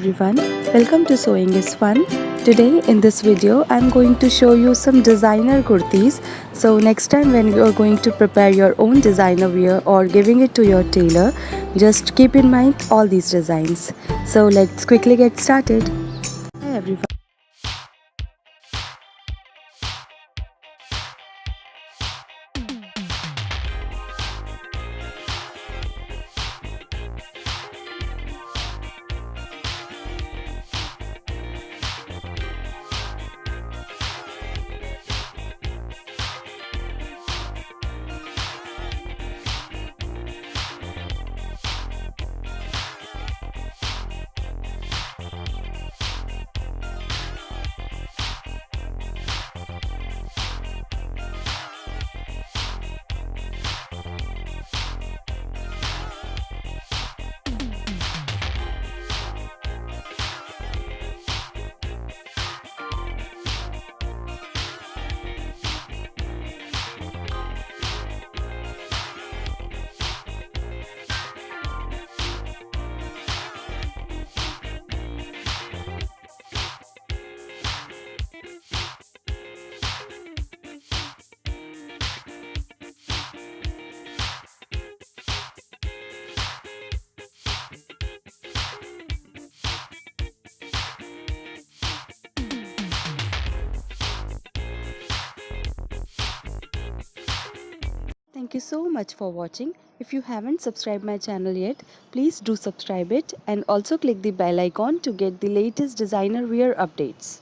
everyone, welcome to Sewing is Fun. Today in this video I'm going to show you some designer kurtis. So next time when you are going to prepare your own designer wear or giving it to your tailor, just keep in mind all these designs. So let's quickly get started. Hi everyone. Thank you so much for watching. If you haven't subscribed my channel yet, please do subscribe it and also click the bell icon to get the latest designer wear updates.